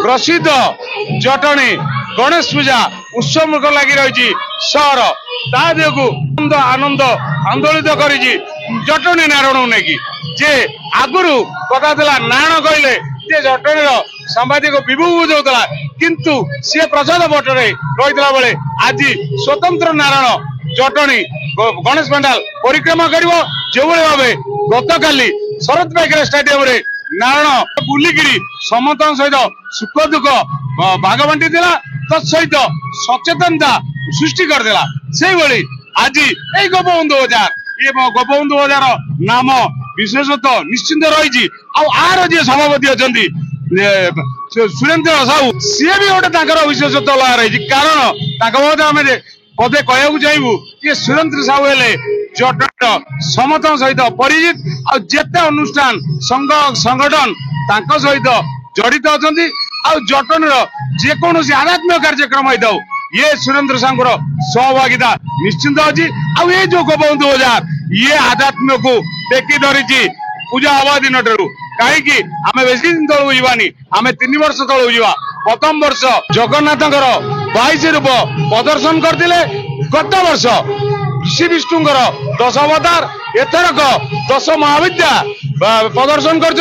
प्रसिद्ध जटणी गणेश पूजा उत्सव मुख लगी रही सहर ता जो आनंद आंदोलित कर जटणी नारायण नहीं जे आगुरी कथा नारायण कहले जटणी सांबादिक विभू बुझाला किंतु सी प्रसाद पटरे रही बेले आज स्वतंत्र नारायण जटणी गणेश पंडाल परिक्रमा कर जो भाव गत काली शरद पाइकर स्टेडियम रे नारायण बुलिकी समस्त सहित सुख दुख भाग बांटी तत्सहित सचेतनता सृष्टि करदेला से भली आज यही गोपबंधु बजार ये गोपबंधु बजार नाम विशेषतः निश्चिंत रही आर जी सभापति अच्छा सुरेंद्र साहू सी भी गोटे विशेषत्व रही कारण आम पदे कहू चाहबू ये सुरेंद्र साहू हेले जटणीर समस्त सहित परिचित आते अनुष्ठान संघ संगठन सहित जड़ित अच्छा जटणीर जेकोसी आध्यात्मिक कार्यक्रम होता ये सुरेंद्र साहू सहभागिता निश्चिंत अच्छी आ जो गोपबंधु बजार ये आध्यात्मिक को टेकी धरी पूजा हवा दिन ठारू कहीं आम बेस दिन तलू जावानी आम 3 वर्ष तलू जा प्रथम वर्ष जगन्नाथ 22 रूप प्रदर्शन करते गत वर्ष ऋषि विष्णुंर 10 अवतार एथरक 10 महाविद्या प्रदर्शन कर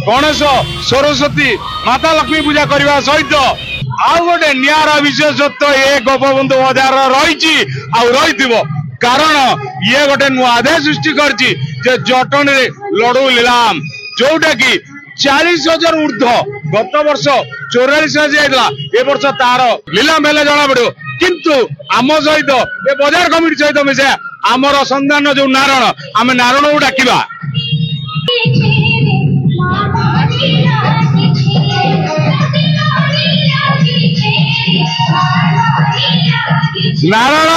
गणेश सरस्वती माता लक्ष्मी पूजा करने सहित आउ गोटे निरा विशेषत्व ये गोपबंधु बजार रही कारण ये गोटे नुआ आदाय सृष्टि कर जटणी लड़ू लीलाम जोटा कि 40,000 ऊर्ध गत वर्ष 44,000 ए वर्ष तार लीलाम हेले जना पड़ो किंतु आम सहित ये बजार कमिटी सहित मिसा आमर संधान जो नारायण आम नारायण को डाकिबा नारायण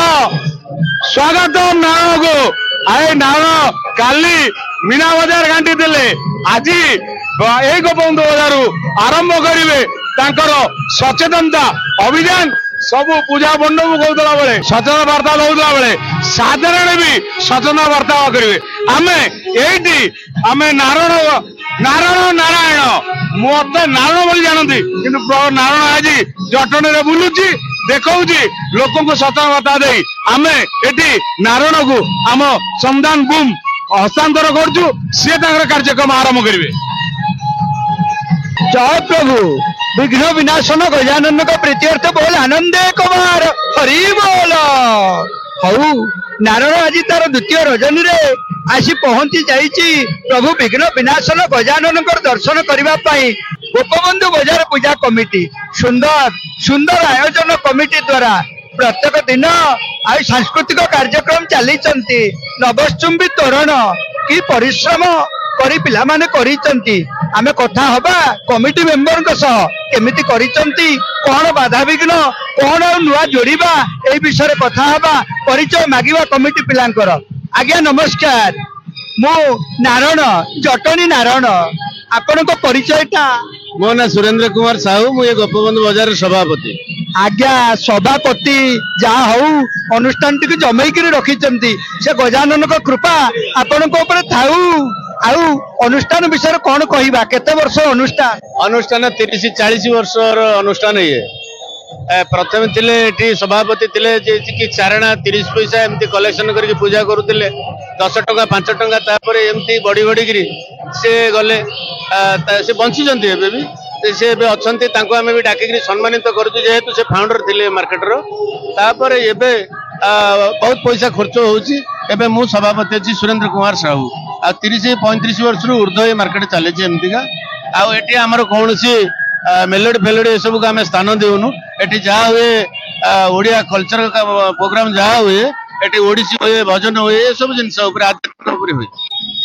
स्वागत नारायण को आए नारायण काली मीना बजार घाटी देले आज यही गोपबंधु बजार आरंभ करेंगे सचेतनता अभियान सबू पूजा मंडप कहला बेले सचेतन वार्ता दौला बेले साधारण भी सचेतन वार्ता करेंगे आम ये आम नारायण नारायण नारायण मत नारायण बोली जानती कि नारायण आज जटणी बुलुची देखा लोक सचेतन वार्ता दे आम ये नारायण को आम संधान बुम हस्तांतर करुँ सी कार्यक्रम आरंभ करेंगे। जय प्रभु विघ्न विनाशन गजानन का प्रीत्यर्थ बोल आनंदे कुमार हरि बोल हऊ नारायण आज तार द्वितीय रजनी रे आसी पहुंची जाइए प्रभु विघ्न विनाशन गजानन दर्शन करने गोपबंधु बजार पूजा कमिटी सुंदर सुंदर आयोजन कमिटी द्वारा प्रत्येक दिन आ सांस्कृतिक कार्यक्रम चली नवचुंबी तोरण कि परिश्रम करी पिला माने करिचंती आमे कथा हबा कमिटी मेंबर केमिति करिचंती कोन बाधा विघ्न कोन नुआ जोड़ीबा ए विषय कथा हबा परिचय मागिबा कमिटी पिलांकर। आज्ञा नमस्कार मो नारायण जटनी नारायण आपण को परिचयटा मो ना सुरेंद्र कुमार साहू मु ये गोपबंधु बजार सभापति। आज्ञा सभापति जहाँ हूँ अनुष्ठान टी जमैक रखी से गजानन को कृपा आपण को ऊपर थाऊ आउ अनुष्ठान विषय कौन कहवा केते वर्ष अनुष्ठान अनुष्ठान 30-40 वर्ष अनुष्ठान ये प्रथम थिले सभापति थिले कि चारणा 30 पैसा एमती कलेक्शन करके पूजा करुले 10 टंका 5 टंका तापर एमती बढ़ी बढ़ी से गले से बंची भी से अच्छा आम भी डाकिक सम्मानित करुँ जेहेतु से फाउंडर थिले मार्केटर तापर एबे बहुत पैसा खर्च होबे मु सभापति अच्छी सुरेंद्र कुमार साहू आ 30-35 वर्ष ऊर्ध ये मार्केट चली एमतीका आठी आमर कौन सी मेलोडी फेलोडी ये सब को आम स्थान देउनु एटी जहाँ हुए ओडिया कल्चर प्रोग्राम जहाँ हुए एटी ओडिसी हुए भजन हुए ये सब जिन आध्यात्मिक हुए।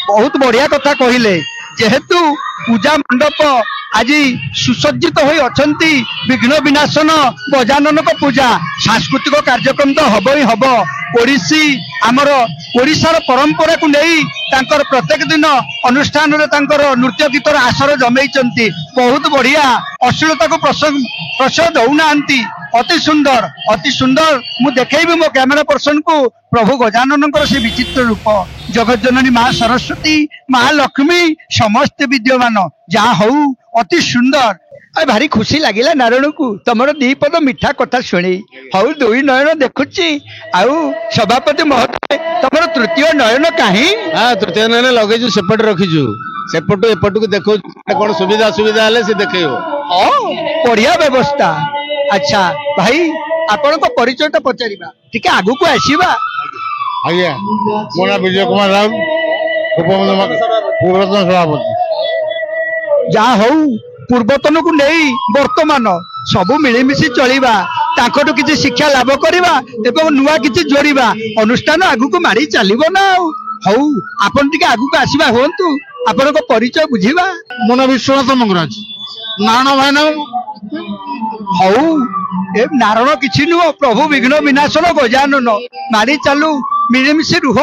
बहुत बढ़िया कथा कहले जेहेतु पूजा मंडप आज सुसज्जित होई अछंती विघ्न विनाशन गजानन को पूजा सांस्कृतिक कार्यक्रम तो हब ही हब ओडिसी आमर ओडिशार परंपरा को नहीं तांकर प्रत्येक दिन अनुष्ठान रे तांकर नृत्य गीतर आसर जमैचंती बहुत बढ़िया अश्लीलता को प्रश्रय दौना अति सुंदर मु देखैबी मो कैमरा पर्सन को प्रभु गजानन से विचित्र रूप जगत जननी माँ सरस्वती माँ लक्ष्मी समस्त विद्यमान जहाँ हऊ अति सुंदर ଭାରି ଖୁସି ଲାଗିଲା ନାରାୟଣକୁ ତମର ଦି ପଦ ମିଠା କଥା ଶୁଣି। ହଉ ଦୁଇ ନୟନ ଦେଖୁଛି। ଆଉ ସଭାପତି ମହୋଦୟ ତମର ତୃତୀୟ ନୟନ କାହିଁ? ହଁ ତୃତୀୟ ନୟନ ଲଗେଇଛୁ, ସେପଟେ ରଖିଛୁ, ସେପଟୁ ଏପଟକୁ ଦେଖଉଛୁ, କଣ ସୁବିଧା ଅସୁବିଧା ହେଲେ ସେ ଦେଖେଇବ। ବଢିଆ ବ୍ୟବସ୍ଥା। ଆଚ୍ଛା ଭାଇ ଆପଣଙ୍କ ପରିଚୟଟା ପଚାରିବା, ଟିକେ ଆଗକୁ ଆସିବା। ଆଜ୍ଞା, ମୋ ନାଁ ବିଜୟ କୁମାର ରାଉତ, ପୂର୍ବତନ ସଭାପତି। ଯାହା ହଉ ପୂର୍ବତନକୁ ନେଇ ବର୍ତ୍ତମାନ ସବୁ ମିଳିମିଶି ଚଳିବା, ତାଙ୍କଠୁ କିଛି ଶିକ୍ଷା ଲାଭ କରିବା ଏବଂ ନୂଆ କିଛି ଯୋଡ଼ିବା, ଅନୁଷ୍ଠାନ ଆଗକୁ ମାଡ଼ି ଚାଲିବ ନା। ଆଉ ହଉ ଆପଣ ଟିକେ ଆଗକୁ ଆସିବା, ହୁଅନ୍ତୁ, ଆପଣଙ୍କ ପରିଚୟ ବୁଝିବା। ମୋ ନାଁ ବିଶ୍ୱନାଥ ମଙ୍ଗରାଜ, ନାରାୟଣ ଭାଇନା। ହଉ ଏ ନାରଣ କିଛି ନୁହଁ, ପ୍ରଭୁ ବିଘ୍ନ ବିନାଶନ ଗଜାନନ। ମାଡ଼ି ଚାଲୁ, ମିଳିମିଶି ରୁହ,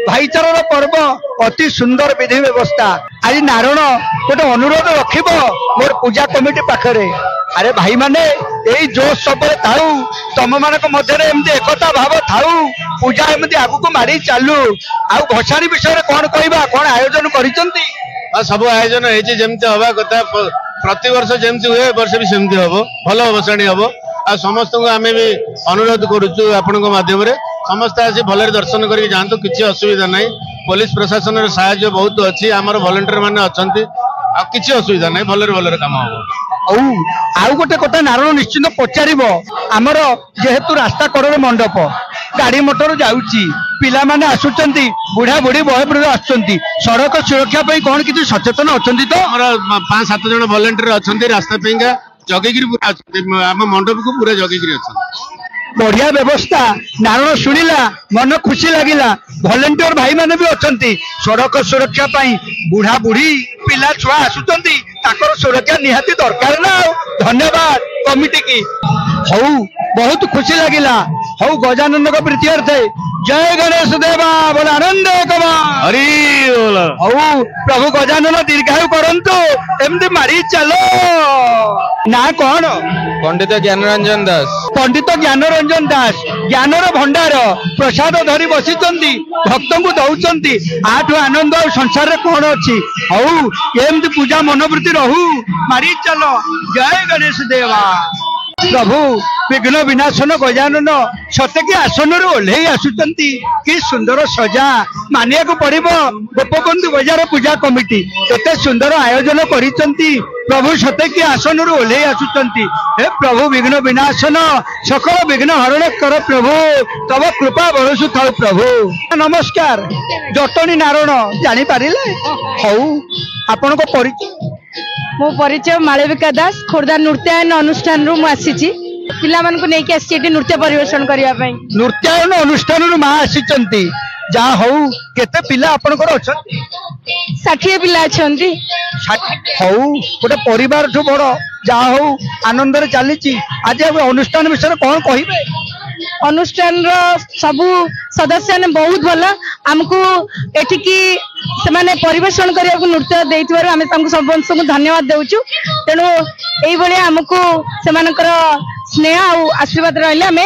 ଭାଇଚାରାର ପର୍ବ, ଅତି ସୁନ୍ଦର ବିଧି ବ୍ୟବସ୍ଥା। ଆଜି ନାରଣ ଗୋଟେ ଅନୁରୋଧ ରଖିବ ମୋର ପୂଜା କମିଟି ପାଖରେ। ଆରେ ଭାଇମାନେ ଏଇ ଜୋଶ ସବୁବେଳେ ଥାଉ, ତମମାନଙ୍କ ମଧ୍ୟରେ ଏମିତି ଏକତା ଭାବ ଥାଉ, ପୂଜା ଏମିତି ଆଗକୁ ମାଡ଼ି ଚାଲୁ। ଆଉ ଭସାଣି ବିଷୟରେ କଣ କହିବା, କଣ ଆୟୋଜନ କରିଛନ୍ତି? ସବୁ ଆୟୋଜନ ହେଇଛି ଯେମିତି ହବା କଥା, ପ୍ରତିବର୍ଷ ଯେମିତି ହୁଏ ଏ ବର୍ଷ ବି ସେମିତି ହବ, ଭଲ ଭସାଣି ହବ। ଆଉ ସମସ୍ତଙ୍କୁ ଆମେ ବି ଅନୁରୋଧ କରୁଛୁ ଆପଣଙ୍କ ମାଧ୍ୟମରେ, ସମସ୍ତେ ଆସି ଭଲରେ ଦର୍ଶନ କରିକି ଯାଆନ୍ତୁ, କିଛି ଅସୁବିଧା ନାହିଁ। ପୋଲିସ ପ୍ରଶାସନର ସାହାଯ୍ୟ ବହୁତ ଅଛି, ଆମର ଭଲେଣ୍ଟିୟର ମାନେ ଅଛନ୍ତି, ଆଉ କିଛି ଅସୁବିଧା ନାହିଁ, ଭଲରେ କାମ ହବ। ଆଉ ଗୋଟେ କଥା ନାରଣ ନିଶ୍ଚିନ୍ତ ପଚାରିବ, ଆମର ଯେହେତୁ ରାସ୍ତା କଡରେ ମଣ୍ଡପ, ଗାଡି ମଟର ଯାଉଛି, ପିଲାମାନେ ଆସୁଛନ୍ତି, ବୁଢା ବୁଢୀ ବୟ ବୃଦ୍ଧ ଆସୁଛନ୍ତି, ସଡ଼କ ସୁରକ୍ଷା ପାଇଁ କଣ କିଛି ସଚେତନ ଅଛନ୍ତି ତ? ଆମର 5-7 ଜଣ ଭଲେଣ୍ଟିୟର ଅଛନ୍ତି, ରାସ୍ତା ପାଇଁକା ଜଗିକିରି ପୁରା ଅଛନ୍ତି, ଆମ ମଣ୍ଡପକୁ ପୁରା ଜଗିକିରି ଅଛନ୍ତି। ବଢିଆ ବ୍ୟବସ୍ଥା। ନାରଣ ଶୁଣିଲା, ମନ ଖୁସି ଲାଗିଲା। ଭଲେଣ୍ଟିୟର ଭାଇମାନେ ବି ଅଛନ୍ତି ସଡ଼କ ସୁରକ୍ଷା ପାଇଁ, ବୁଢା ବୁଢୀ ପିଲା ଛୁଆ ଆସୁଛନ୍ତି, ତାଙ୍କର ସୁରକ୍ଷା ନିହାତି ଦରକାର ନା। ଆଉ ଧନ୍ୟବାଦ କମିଟି କି। ହଉ ବହୁତ ଖୁସି ଲାଗିଲା। ହଉ ଗଜାନନଙ୍କ ପ୍ରୀତ୍ୟର୍ଥେ ଜୟ ଗଣେଶ ଦେବା ବୋଲ ଆନନ୍ଦ କମା। ହରି ବୋଲ। ହଉ ପ୍ରଭୁ ଗଜାନନ ଦୀର୍ଘାୟୁ କରନ୍ତୁ, ଏମିତି ମାରି ଚାଲ। ନା କଣ? ପଣ୍ଡିତ ଜ୍ଞାନରଞ୍ଜନ ଦାସ। ପଣ୍ଡିତ ଜ୍ଞାନରଞ୍ଜନ ଦାସ, ଜ୍ଞାନର ଭଣ୍ଡାର, ପ୍ରସାଦ ଧରି ବସିଛନ୍ତି, ଭକ୍ତଙ୍କୁ ଦଉଛନ୍ତି, ଆଠୁ ଆନନ୍ଦ ଆଉ ସଂସାରରେ କଣ ଅଛି? ହଉ ଏମିତି ପୂଜା ମନୋବୃତ୍ତି ରହୁ, ମାରି ଚାଲ। ଜୟ ଗଣେଶ ଦେବା। ପ୍ରଭୁ ବିଘ୍ନ ବିନାଶନ ଗଜାନନ ସତେକି ଆସନରୁ ଓହ୍ଲେଇ ଆସୁଛନ୍ତି, କି ସୁନ୍ଦର ସଜା। ମାନିବାକୁ ପଡିବ ଗୋପବନ୍ଧୁ ବଜାର ପୂଜା କମିଟି ଏତେ ସୁନ୍ଦର ଆୟୋଜନ କରିଛନ୍ତି। ପ୍ରଭୁ ସତେକି ଆସନରୁ ଓହ୍ଲେଇ ଆସୁଛନ୍ତି। ହେ ପ୍ରଭୁ ବିଘ୍ନ ବିନାଶନ ସକଳ ବିଘ୍ନ ହରଣ କର ପ୍ରଭୁ, ତବ କୃପା ବରଷୁ ଥାଉ ପ୍ରଭୁ। ନମସ୍କାର। ଜଟଣୀ ନାରଣ ଜାଣିପାରିଲେ? ହଉ ଆପଣଙ୍କ ପରିଚୟ? ମୋ ପରିଚୟ ମାଳବିକା ଦାସ, ଖୋର୍ଦ୍ଧା ନୃତ୍ୟାୟନ ଅନୁଷ୍ଠାନରୁ ମୁଁ ଆସିଛି, ପିଲାମାନଙ୍କୁ ନେଇକି ଆସିଛି ଏଠି ନୃତ୍ୟ ପରିବେଷଣ କରିବା ପାଇଁ। ନୃତ୍ୟାୟନ ଅନୁଷ୍ଠାନରୁ ମା ଆସିଛନ୍ତି, ଯାହା ହଉ। କେତେ ପିଲା ଆପଣଙ୍କର ଅଛନ୍ତି? 60 ପିଲା ଅଛନ୍ତି। ହଉ ଗୋଟେ ପରିବାରଠୁ ବଡ, ଯାହା ହଉ ଆନନ୍ଦରେ ଚାଲିଛି। ଆଜି ଅନୁଷ୍ଠାନ ବିଷୟରେ କଣ କହିବେ? ଅନୁଷ୍ଠାନର ସବୁ ସଦସ୍ୟମାନେ ବହୁତ ଭଲ, ଆମକୁ ଏଠିକି ସେମାନେ ପରିବେଷଣ କରିବାକୁ ନୃତ୍ୟ ଦେଇଥିବାରୁ ଆମେ ତାଙ୍କୁ ସମସ୍ତଙ୍କୁ ଧନ୍ୟବାଦ ଦେଉଛୁ। ତେଣୁ ଏଇଭଳିଆ ଆମକୁ ସେମାନଙ୍କର ସ୍ନେହ ଆଉ ଆଶୀର୍ବାଦ ରହିଲେ ଆମେ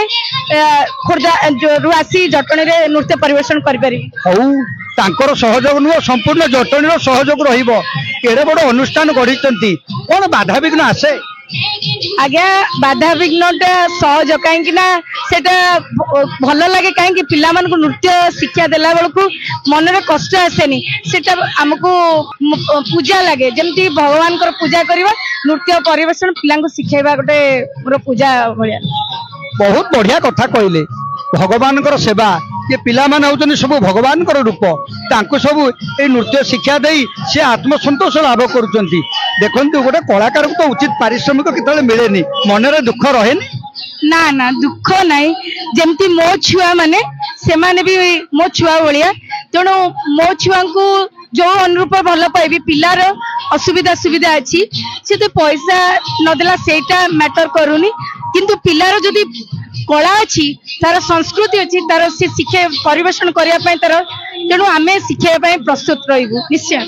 ଖୋର୍ଦ୍ଧାରୁ ଆସି ଜଟଣୀରେ ନୃତ୍ୟ ପରିବେଷଣ କରିପାରିବୁ। ହଉ ତାଙ୍କର ସହଯୋଗ ନୁହଁ, ସମ୍ପୂର୍ଣ୍ଣ ଜଟଣୀର ସହଯୋଗ ରହିବ। କେଡ଼େ ବଡ ଅନୁଷ୍ଠାନ ଗଢିଛନ୍ତି, କଣ ବାଧାବିଘ୍ନ ଆସେ? ଆଜ୍ଞା ବାଧାବିଘ୍ନଟା ସହଜ, କାହିଁକି ନା ସେଟା ଭଲ ଲାଗେ, କାହିଁକି ପିଲାମାନଙ୍କୁ ନୃତ୍ୟ ଶିକ୍ଷା ଦେଲା ବେଳକୁ ମନରେ କଷ୍ଟ ଆସେନି, ସେଟା ଆମକୁ ପୂଜା ଲାଗେ, ଯେମିତି ଭଗବାନଙ୍କର ପୂଜା କରିବା, ନୃତ୍ୟ ପରିବେଷଣ ପିଲାଙ୍କୁ ଶିଖେଇବା ଗୋଟେ ମୋର ପୂଜା ଭଳିଆ। ବହୁତ ବଢିଆ କଥା କହିଲେ। ଭଗବାନଙ୍କର ସେବା, ये पिलाମାନେ ହଉଛନ୍ତି ସବୁ ଭଗବାନଙ୍କର ରୂପ, ତାଙ୍କୁ ସବୁ এই ନୃତ୍ୟ ଶିକ୍ଷା ଦେଇ ସେ ଆତ୍ମସନ୍ତୋଷ ଲାଭ କରୁଛନ୍ତି। ଦେଖନ୍ତୁ ଗୋଟେ କଳାକାରକୁ ତ ଉଚିତ ପାରିଶ୍ରମିକ କେତେବେଳେ ମିଳେନି, ମନରେ ଦୁଃଖ ରହେନି? ନା ନା ଦୁଃଖ ନାହିଁ, ଯେମିତି ମୋ ଛୁଆ ମାନେ ସେମାନେ ବି ମୋ ଛୁଆ ଭଳିଆ, ତେଣୁ ମୋ ଛୁଆଙ୍କୁ ଯୋଉ ଅନୁରୂପ ଭଲ ପାଇବି, ପିଲାର ଅସୁବିଧା ସୁବିଧା ଅଛି, ସେ ତ ପଇସା ନଦେଲା ସେଇଟା ମ୍ୟାଟର କରୁନି, କିନ୍ତୁ ପିଲାର ଯଦି କଳା ଅଛି, ତାର ସଂସ୍କୃତି ଅଛି, ତାର ସେ ଶିକ୍ଷା ପରିବେଷଣ କରିବା ପାଇଁ ତାର, ତେଣୁ ଆମେ ଶିଖେଇବା ପାଇଁ ପ୍ରସ୍ତୁତ ରହିବୁ ନିଶ୍ଚୟ।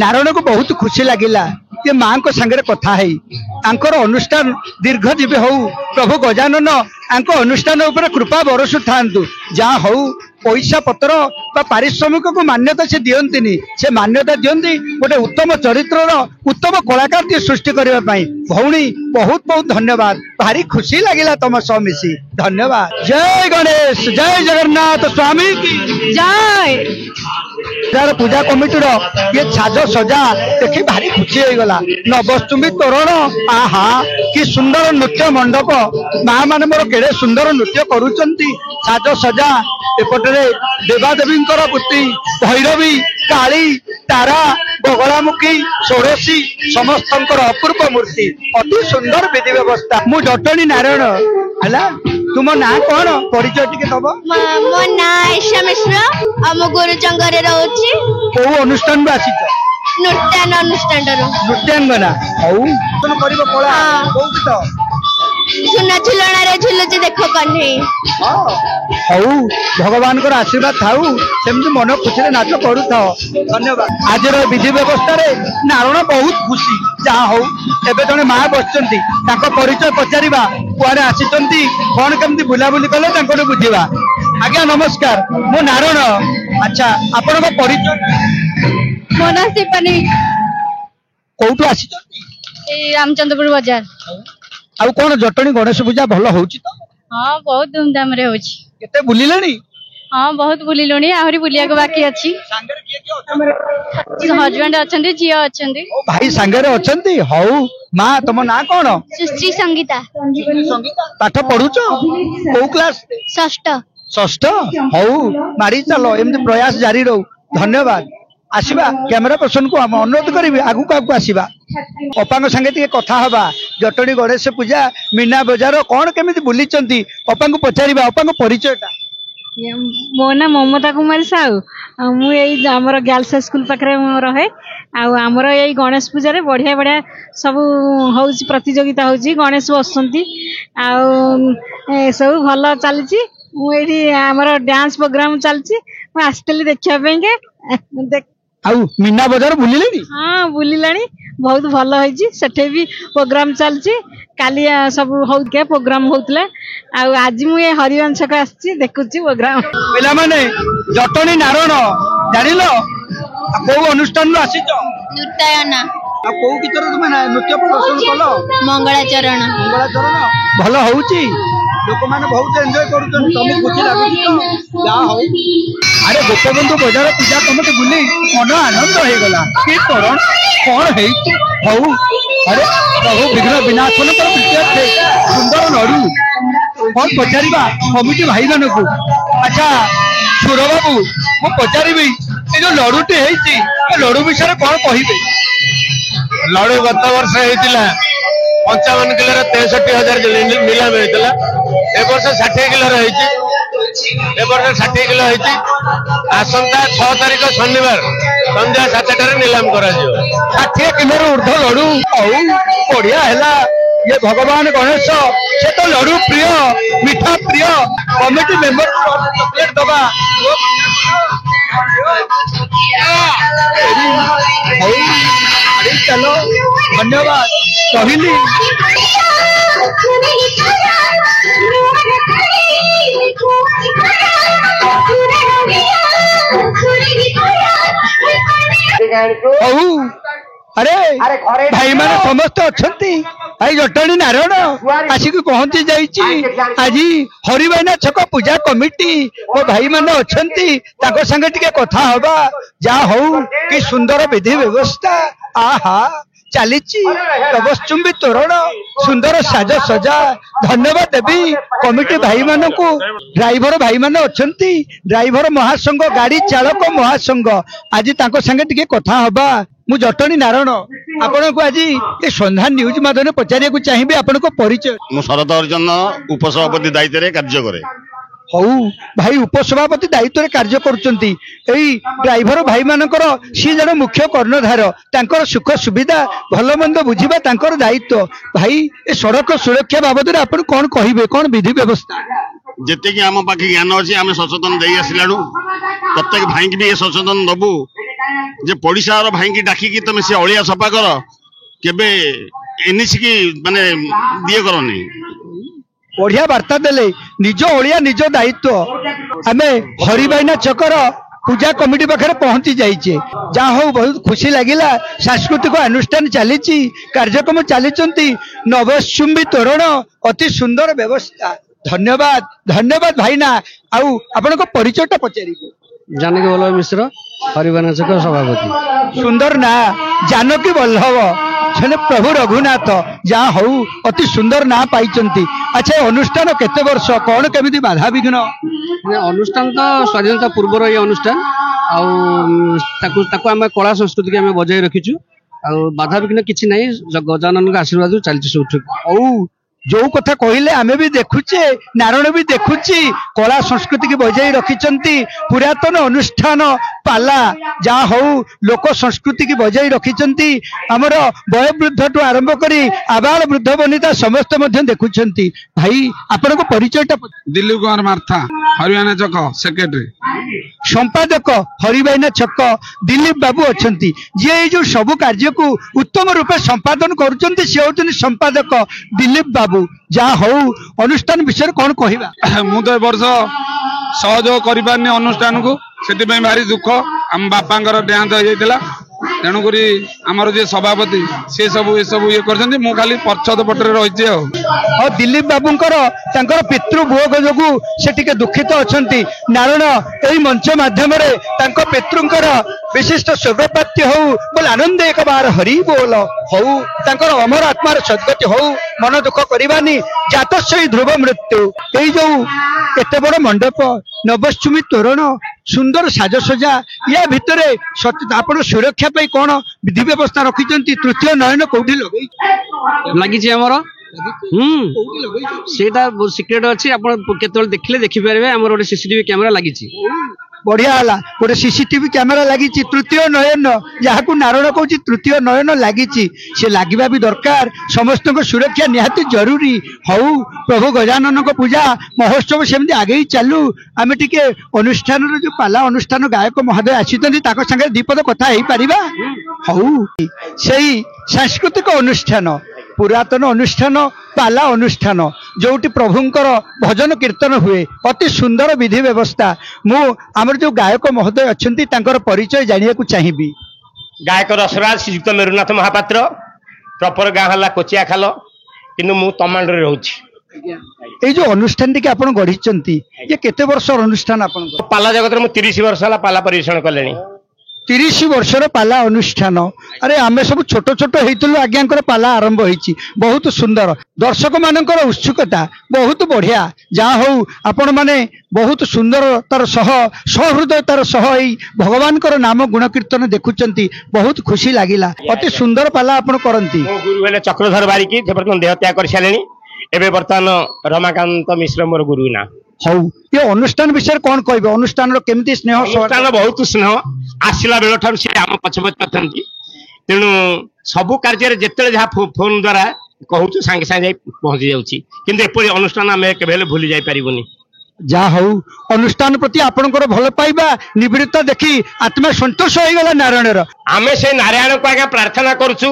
ନାରାୟଣକୁ ବହୁତ ଖୁସି ଲାଗିଲା ଯେ ମାଙ୍କ ସାଙ୍ଗରେ କଥା ହେଇ, ତାଙ୍କର ଅନୁଷ୍ଠାନ ଦୀର୍ଘଜୀବୀ ହଉ, ପ୍ରଭୁ ଗଜାନନ ତାଙ୍କ ଅନୁଷ୍ଠାନ ଉପରେ କୃପା ବରଷୁଥାନ୍ତୁ। ଯାହା ହଉ पैसा पत्र बा पारिश्रमिक को मान्यता से दियंतिनी से मान्यता दियंती गोटे उत्तम चरित्रर उत्तम कलाकार सृष्टि करने भौणी बहुत बहुत धन्यवाद भारी खुशी लगिला तुम सह मिसी धन्यवाद जय गणेश जय जगन्नाथ स्वामी की जय यार पूजा कमिटीर ये छाज सजा देखी भारी खुशी हो गला नवस्तुमी तोरण आहा कि सुंदर नृत्य मंडप माँ माने मोर केड़े सुंदर नृत्य करुचंती छाज सजा एपटे देवादेवी पुत्री भैरवी काली तारा बगलामुखी षोड़शी समस्त अपूर्व मूर्ति अति सुंदर विधि व्यवस्था मु जटणी नारायण है तुम ना कौन परिचय टिके दब मो ना ईशा मिश्र आम गुरुजंगरे रोची को अनुष्ठान में आसी नृत्यान अनुष्ठान नृत्यांगना हौ तुम करिब कला कोउठी तो सुना झुलना रे झुलुची देखो कन्हे हौ भगवान को आशीर्वाद थाउ सेमती मन खुशी रे नाच करू थाओ धन्यवाद आज विधि व्यवस्था रे नारायण बहुत खुशी जहाँ हौ एबे जने माँ बसचंती ताको परिचय पचारिबा कुआरे आसीचंती कौन केमती बुलाबुली कले तांको बुझिबा आज्ञा नमस्कार मो नारायण अच्छा आपण को परिचय मोना सिपानी कोउटू आसीचंती ए रामचंद्रपुर बाजार आउ कौन जटणी गणेश पूजा भल होउची तो हाँ बहुत धूमधाम रे होची केते बुलिलेनी हाँ बहुत बुलिलुणी आहरी बुलिया को बाकी अछि सांगरे किए किए हजबैंड अछंती झियो अछंती ओ भाई सांगरे अछंती हौ माँ तुम ना कौन सुश्री संगीता पाठ पढ़ुच को क्लास षष्ठ षष्ठ हौ मारी चलो एमती प्रयास जारी रहू धन्यवाद आसीबा कैमरा पर्सन को हम अनुरोध करी आगु आगु आसीबा अपांग संगे टिके कथा हबा जटणी गणेश पूजा मीना बजार कौन केमिति बुलीचंती अपांग पचारिबा अपांग परिचयटा मो ना ममता कुमारी साहू मु एई हमर गर्ल्स स्कूल पाखरे रहे आमर यही गणेश पूजा रे बढ़िया बढ़िया सब होउची प्रतियोगिता होउची गणेश बसंती सब भल चलची मु एठी हमर डांस प्रोग्राम चलची मु आस्तेली देखिया पेंगे आउ मीना बजार बुलिलेनी हाँ बुलिलानी बहुत भल होइची सेठे भी प्रोग्राम चलची काली सब हो के प्रोग्राम होतला आज मु ये हरिवंश को आसी देखुची प्रोग्राम पिला माने जटणी नारायण जानिलो को अनुष्ठान रो आसीच नृत्यायना को गीतर तुम नृत्य प्रदर्शन कलो मंगलाचरण भल होउची लोक माने बहुत एंजॉय करूछन तुम खुशी लागुची तो जा हो अरे गोपबंधु बजार पूजा कमिटी बुली मन आनंद हो गला कि करण कौन है हौ अरे प्रभु विघ्न विनाशन कर प्रीत्यर्थे सुंदर लड़ू कौन पचारिबा कमिटी भाई मान को अच्छा सुर बाबू मु पचारिबी ए जो लड़ूटी हेची ए लड़ू विषय कौन कहिबे लड़ू गत वर्ष होता 55 किलो 63,000 निलाम होता ए वर्ष 60 किलो ए वर्ष 60 किलो आसंता 6 तारीख शनिवार संध्या 7टार निलाम कर 60 किलो ऊर्ध लड़ू बढ़िया है ये भगवान गणेश से तो लड़ू प्रिय मिठा प्रिय कमिटी मेंबर चॉकलेट दबा चलो धन्यवाद कहली अरे भाई माने समस्त अच्छी भाई जटणी नारायण आसिक पहुंची जाइए आज हरिभाईना छक पूजा कमिटी मो भाई माने अच्छी संगे टिके कथा हवा जा हो कि सुंदर विधि व्यवस्था आहा चली तबचुंबी तोरण सुंदर साज सजा धन्यवाद देवी कमिटी भाई मान को ड्राइवर भाई मान अच्छा ड्राइवर महासंघ गाड़ी चालक महासंघ आज संगे टिके कथा हवा मु जटणी नारायण आपण को आज ये संध्या न्यूज माध्यम पचारिया को चाहिए आपण को परिचय मु शरद अर्जन उपसभापति दायित्व रे कार्य करे हौ भाई उपसभापति दायित्व रे कार्य करुचंती एई ड्राइवर भाई मानकर सी जने मुख्य कर्णधार तांकर सुख सुविधा भल मंद बुझिबा तांकर दायित्व भाई ए सड़क सुरक्षा बाबद रे आपण कोन कहिबे कोन विधि व्यवस्था जेते कि हम पाखे ज्ञान अछि आमे सचेतन देई आसिलाडू प्रत्येक भाई की भी सचेतन दबु जे पड़िसार भाई की डाकी की तमे से अलिया सफा कर केबे एनसी की माने दिए करनी बढ़िया वार्ता देले निज ओलिया निज दायित्व आमे हरिबाइना चकर पूजा कमिटी पाखे पहुंची जाइए जहाँ हो बहुत खुशी लगिला सांस्कृतिक अनुष्ठान चली कार्यक्रम चली नवचुंबी तोरण अति सुंदर व्यवस्था धन्यवाद धन्यवाद भाईना आउ आपण परिचयटा पचारि जानकी वल्लभ मिश्र हरिबाइना चक सभापति सुंदर ना जानकी वल्लभ से प्रभु रघुनाथ जहाँ हो अति सुंदर ना पाई अच्छा अनुष्ठान केते वर्ष कौन केमिति बाधा विघ्न अनुष्ठान तो स्वाधीनता पूर्वर ये अनुष्ठान आम कला संस्कृति आम बजाय रखीचु बाधा विघ्न किसी ना गजानन आशीर्वाद चलती सब ठीक जो कथा कहले आमे भी देखुचे नारायण भी देखुची कला संस्कृति की बजाई रखिचंती पुरातन अनुष्ठान पाला जहाँ हो लोक संस्कृति की बजाई रखिचंती हमर वयोवृद्ध टू आरंभ करी आबाल वृद्ध वनिता समस्त मध्य देखुचंती भाई आपण को परिचयटा दिलीप कुमार मार्था हरिबाइना चक सेक्रेटरी संपादक हरिबाइना छक दिलीप बाबू अछंती जे जो सब कार्य को उत्तम रूपे संपादन करुचंती से होचंती संपादक दिलीप बाबू जहाँ हो अनुष्ठान विषय कौन कहवा मु तो वर्ष सहयोग करिपारनी अनुष्ठान को से भारी दुख आम बापांकर देहांत हो जाइतिला तेणुक आमर जे सभापति सी सब ये कर खाली पछद पटरे रही और दिलीप बाबूंकर तांकर पितृभोग जोगु से टिके दुखित अछंती नारायण एही मंच माध्यम रे तांको पितृंकर विशिष्ट स्वर्गप्राप्ति हो बोल आनंद एक बार हरि बोल हो तांकर अमर आत्मार सद्गति हो मन दुख करवानी जातस्यई ध्रुव मृत्यु यही जो एते बड़ मंडप नवचुमी तोरण सुंदर साजसजा या भितर आपण सुरक्षा पाई कौन विधि व्यवस्था रखिचंती तृतीय नयन कोठी लगी आमर सेटा सिक्रेट अच्छी आप देखिले देखिपारे आमर गोटे सीसीटीवी कैमेरा लगी बढ़िया है गोटे सीसीटीवी कैमेरा लगी तृतीय नयन जहाँ को नारायण कहूँ तृतीय नयन लगी सी लगे भी दरकार समस्त सुरक्षा निहाती जरूरी हऊ प्रभु गजानन को पूजा महोत्सव सेमती आगे चलू आम टे अनुष्ठान जो पाला अनुष्ठान गायक महोदय आसी संगे दीपद कथा हो पारिबा हऊ से सांस्कृतिक अनुष्ठान पुरातन अनुष्ठान पाला अनुष्ठान जोटी प्रभुंकर भजन कीर्तन हुए अति सुंदर विधि व्यवस्था मु आमर जो गायक महोदय अच्छंती तांकर परिचय जानिया को चाहिबी गायक रसराज श्रीयुक्त मेरुनाथ महापात्र प्रॉपर गाँ हला कोचिया खाल किंतु मु तमांड रे रहउछि ए जो अनुष्ठान टी आपण गढ़िचंती ये केते वर्ष अनुष्ठान आपण पाला जगत रे मु 30 वर्ष हला पाला परिवेषण कलेनी 30 वर्षर पाला अनुष्ठान अरे आमे सब छोट छोट हेतु आज्ञाकर पाला आरंभ होईची बहुत सुंदर दर्शक मानकर उत्सुकता बहुत बढ़िया जहाँ हो आपण माने बहुत सुंदर तार सह सहृदयतार सह भगवान नाम गुण कीर्तन देखुचंती बहुत खुशी लागिला अति सुंदर पाला आपण करंती गुरु हेले चक्रधर बारिकी देह त्याग कर सालेनी एबे वर्तमान रमाकांत मिश्र मोर गुरु ना हऊ ये अनुष्ठान विषय कौन कहबे अनुष्ठान रो केमती स्नेह अनुष्ठान बहुत स्नेह आसिला बेल ठार से आम पछ पछथंती तेणु सबु कार्य जेते जहाँ फोन द्वारा कहूँ सांगे सांगे पहुंची जाउची किंतु एपरि अनुष्ठान आम केबेले भूली जाई परिबोनी जा हऊ अनुष्ठान प्रति आपणकर भल पाइबा निवृत्ता देखी आत्मा संतोष हो गला नारायण आमे से नारायण को आगे प्रार्थना करूछु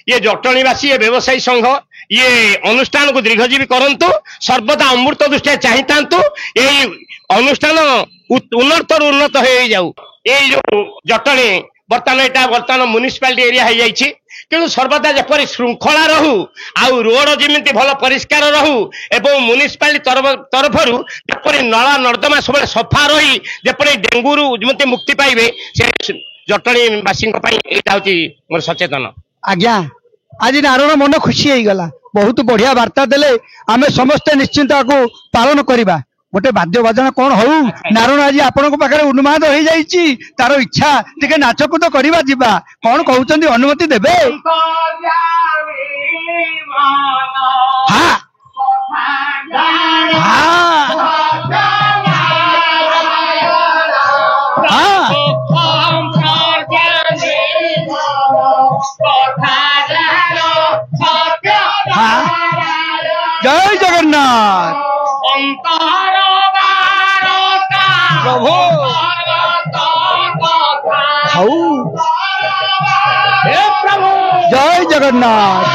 ये जटणीवासी ये व्यवसायी संघ ये अनुष्ठान को दीर्घजीवी करंतु सर्वदा अमृत दृष्टि चाहिए यही अनुष्ठान उन्नत हो जाऊ ये जो जटणी बर्तमान म्युनिसिपालिटी एरिया हो जाइए कि सर्वदा जपरी श्रृंखला रहू आउ रोड जमी भल परिष्कार रहू एवं म्युनिसिपालिटी तरफर जपरी नला नर्दमा सब सफा रही जपरी डेंगू रु मुक्ति पाइबे से जटणीवासी मोर सचेतन आज्ञा आज नारायण मन खुशी हो गला बहुत बढ़िया वार्ता देले आमे समस्ते निश्चिंत को पालन करवा गोटे वाद्य बाजना कौन हो नारायण आज आपण पाखे उन्माद हो जाइए तार इच्छा टे नाचकूद करवा जीवा कौन कहते अनुमति देबे हाँ जय जगन्नाथ प्रभु जय जगन्नाथ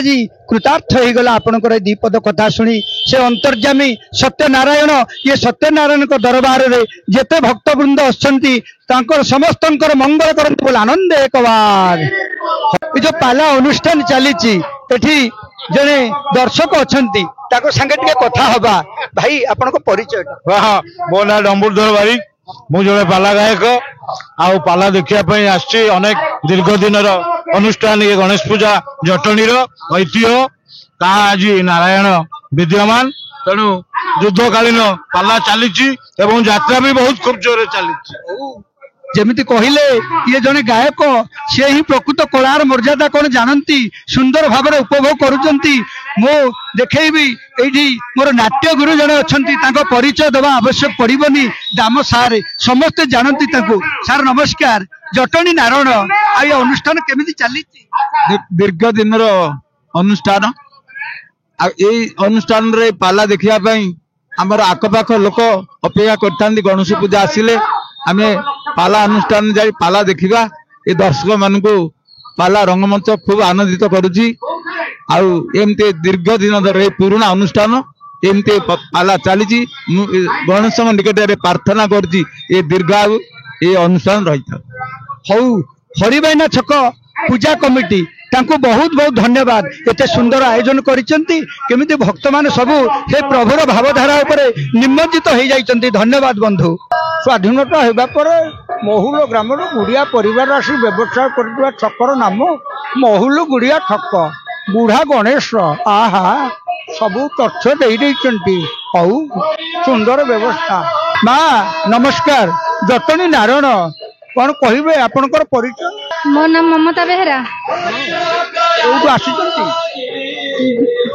आज कृतार्थ हो गला आपणकर दीपद कथा शुणी से अंतर्जामी सत्यनारायण ये सत्यनारायण को दरबार रे जेते भक्तवृंद अच्छा समस्त मंगल करते बोले आनंद एक बार जो पाला अनुष्ठान चली जने दर्शक अच्छा संगे कथा हवा भाई आपण परिचय मो ना डम्बुधर बारिक मु जड़े पाला गायक आउ पाला देखापी आसी अनेक दीर्घ दिन अनुष्ठान ये गणेश पूजा जटणी ऐतिह्य ता आज नारायण विद्यमान तेणु युद्धकालीन पाला चली यात्रा भी बहुत खूब जोर चली जमिति कहले ये जने गायक से ही प्रकृत कलार मर्यादा कौन जानती सुंदर भाव उपभोग करुचंती मो देखी एठी मोर नाट्य गुरु जने अच्छा परिचय दवा आवश्यक पड़ोनी दाम सार समस्ते जानती सार नमस्कार जटणी नारायण आ ये अनुष्ठान केमिति चली दीर्घ दिन अनुष्ठान अनुष्ठान रे पाला देखा आमर आखपाख लोक अपेक्षा करथांती गणेश पूजा आसिले आमे पाला अनुष्ठान जाई पाला देखिबा ए दर्शक मानकु पाला रंगमंच खूब आनंदित करुची आउ एमते दीर्घ दिन धरे पुराना अनुष्ठान एमते पाला चली गणेश निकट में प्रार्थना करची ए दीर्घायु ए अनुष्ठान रही था हौ हरिबाइना छक पूजा कमिटी तांको बहुत बहुत धन्यवाद एते सुंदर आयोजन करिसेंती केमिति भक्त माने सब हे प्रभुर भावधारा उपरे निमज्जित हो जाइछंती धन्यवाद बंधु स्वाधीनता हेबा पर महुल ग्राम गुड़िया परिवार आसी व्यवसाय करथिबा छकर नाम महुल गुड़िया छक बुढ़ा गणेश आहा सबू तथ्य दे देइछंती हौ सुंदर व्यवस्था माँ नमस्कार जटणी नारायण कौन कहे आपनकर परिचय मो नाम ममता बेहरा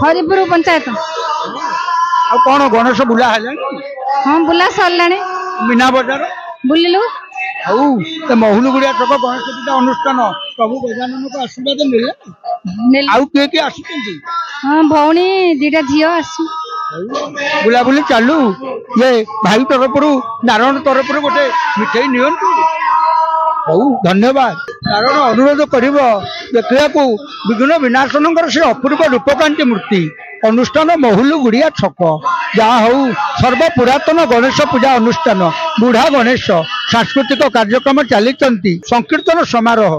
हरिपुर पंचायत आ कौन गणेश बुला है हाँ बुला सरला मीना बजार बुलिलु तो महुल गुड़िया छक गणेश पूजा अनुष्ठान प्रभु गजानन को आशीर्वाद मिले आउ किए आसी हाँ भौणी दीटा झील आसु बुलाबुली चालू ये भाई तरफ नारायण तरफ गोटे मिठाई नियंतु हौ धन्यवाद नारायण अनुरोध कर देखा विघ्न विनाशन से अपूर्व रूपकांति मूर्ति अनुष्ठान महुल गुड़िया छक जहाँ हौ सर्व पुरातन गणेश पूजा अनुष्ठान बुढ़ा गणेश सांस्कृतिक कार्यक्रम चली संकीर्तन समारोह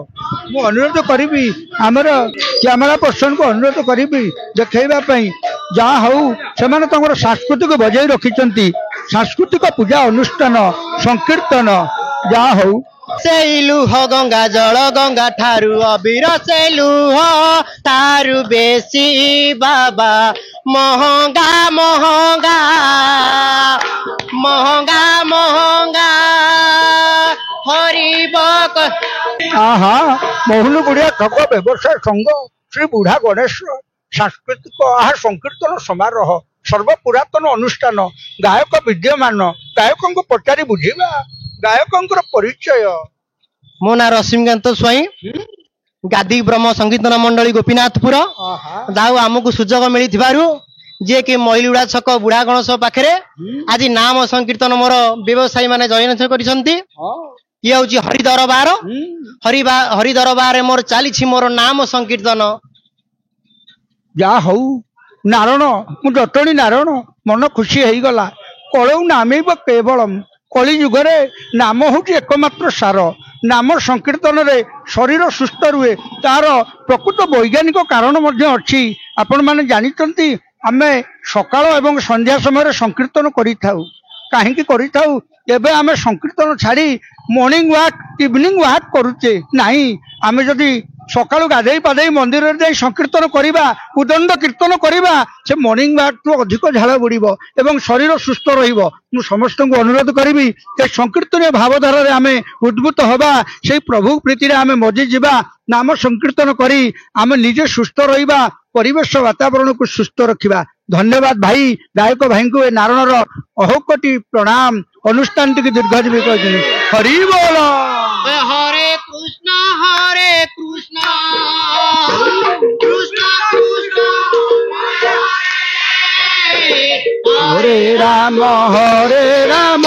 मु अनुरोध करी आमर कैमेरा पर्सन को अनुरोध करी देखा जहाँ हौ से सांस्कृतिक बजाई रखिंट सांस्कृतिक पूजा अनुष्ठान संकीर्तन जहाँ हौ लुह गंगा जल गंगा ठारू अबीर से लुह तारू बेसी बाबा महंगा महंगा महंगा महंगा हरिब आहा महुल गुड़िया छक व्यवसाय संघ श्री बुढ़ा गणेश सांस्कृतिक आहा संकीर्तन समारोह सर्व पुरातन अनुष्ठान गायक विद्यमान गायकों को पचारि बुझीबा गायकों परिचय मो ना रश्मिकांत स्वाई गादी ब्रह्म संकीर्तन मंडली गोपीनाथपुर दाऊ आमको सुजोग मिली जे कि महिलुड़ा छक बुढ़ा गणेश पाखे आज नाम संकीर्तन मोर व्यवसायी माने जयन कर ये हूँ हरि दरबार हरि दरबार मोर चली मोर नाम संकीर्तन जा हौ नारायण मु जटणी नारायण मन खुशी हो गला कलौ नामेब केवलम कली जुगरे नाम हूँ एकमात्र सार नाम संकीर्तन रे शरीर सुस्थ रुए तार प्रकृत वैज्ञानिक कारण अच्छी आपण माने जानिचंती आमे सकाळ एवं संध्या समय संकीर्तन करिथाउ काहेकि करिथाउ एबे आमे संकीर्तन छाड़ी मॉर्निंग वॉक इवनिंग वॉक करूचे नहीं आमे जदि सकाळु गाधई पाधई मंदिर में संकीर्तन करवा उदंड कीर्तन करवा से मॉर्निंग वॉक तो अधिक झाड़ बुड़ब एवं शरीर सुस्थ रहिबो मु समस्त को अनुरोध करी संकीर्तन भावधारा आम उद्भूत हवा से प्रभु प्रीति आम मजी जावा नाम संकीर्तन करी आम निजे सुस्थ रहिबा परिवेश वातावरण को सुस्थ रखिबा धन्यवाद भाई गायक भाई को नारायण अहोकोटी प्रणाम अनुष्ठान टी दीर्घजीवी कर हरि बोल हरे कृष्ण कृष्ण कृष्ण हरे राम